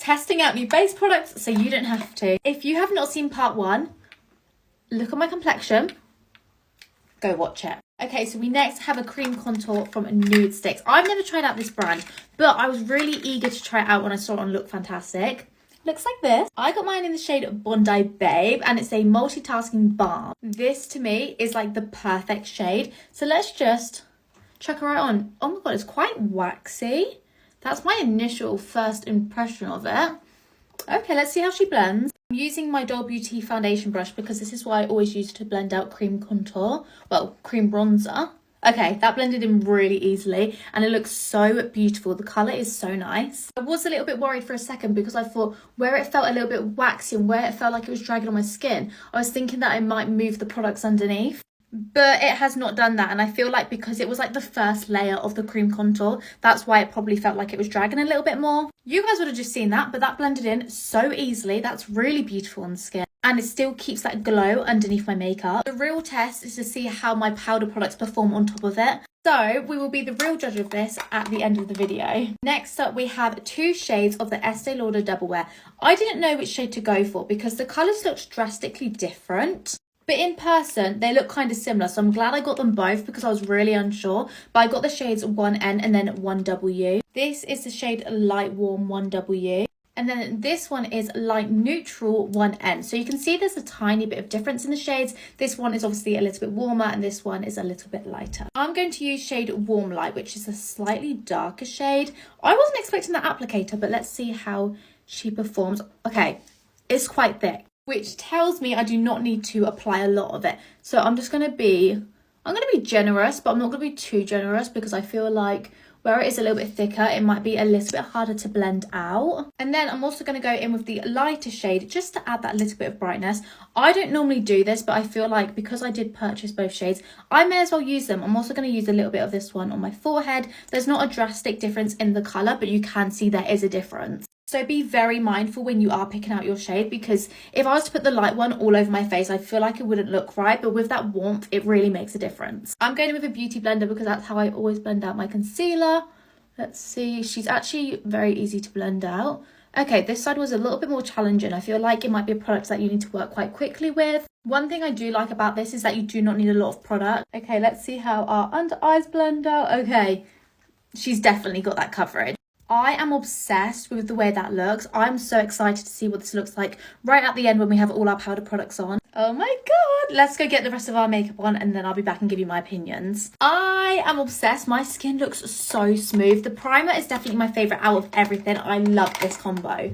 testing out new base products so you don't have to. If you have not seen part 1, look at my complexion, go watch it. Okay, so we next have a cream contour from Nude Sticks. I've never tried out this brand, but I was really eager to try it out when I saw it on Look Fantastic. Looks like this. I got mine in the shade Bondi Babe, and it's a multitasking balm. This to me is like the perfect shade. So let's just chuck her right on. Oh my god, it's quite waxy. That's my initial first impression of it. Okay, let's see how she blends. I'm using my Doll Beauty foundation brush because this is what I always use to blend out cream contour. Well, cream bronzer. Okay, that blended in really easily and it looks so beautiful. The colour is so nice. I was a little bit worried for a second because I thought where it felt a little bit waxy and where it felt like it was dragging on my skin, I was thinking that I might move the products underneath. But it has not done that, and I feel like because it was like the first layer of the cream contour, that's why it probably felt like it was dragging a little bit more. You guys would have just seen that, but that blended in so easily. That's really beautiful on the skin, and it still keeps that glow underneath my makeup. The real test is to see how my powder products perform on top of it. So we will be the real judge of this at the end of the video. Next up, we have 2 shades of the Estee Lauder Double Wear. I didn't know which shade to go for because the colours looked drastically different. But in person, they look kind of similar. So I'm glad I got them both because I was really unsure. But I got the shades 1N and then 1W. This is the shade Light Warm 1W. And then this one is Light Neutral 1N. So you can see there's a tiny bit of difference in the shades. This one is obviously a little bit warmer and this one is a little bit lighter. I'm going to use shade Warm Light, which is a slightly darker shade. I wasn't expecting that applicator, but let's see how she performs. Okay, it's quite thick, which tells me I do not need to apply a lot of it. So I'm going to be generous, but I'm not going to be too generous because I feel like where it is a little bit thicker, it might be a little bit harder to blend out. And then I'm also going to go in with the lighter shade just to add that little bit of brightness. I don't normally do this, but I feel like because I did purchase both shades, I may as well use them. I'm also going to use a little bit of this one on my forehead. There's not a drastic difference in the colour, but you can see there is a difference. So be very mindful when you are picking out your shade, because if I was to put the light one all over my face, I feel like it wouldn't look right, but with that warmth, it really makes a difference. I'm going with a beauty blender because that's how I always blend out my concealer. Let's see, she's actually very easy to blend out. Okay, this side was a little bit more challenging. I feel like it might be a product that you need to work quite quickly with. One thing I do like about this is that you do not need a lot of product. Okay, let's see how our under eyes blend out. Okay, she's definitely got that coverage. I am obsessed with the way that looks. I'm so excited to see what this looks like right at the end when we have all our powder products on. Oh my god. Let's go get the rest of our makeup on and then I'll be back and give you my opinions. I am obsessed. My skin looks so smooth. The primer is definitely my favourite out of everything. I love this combo.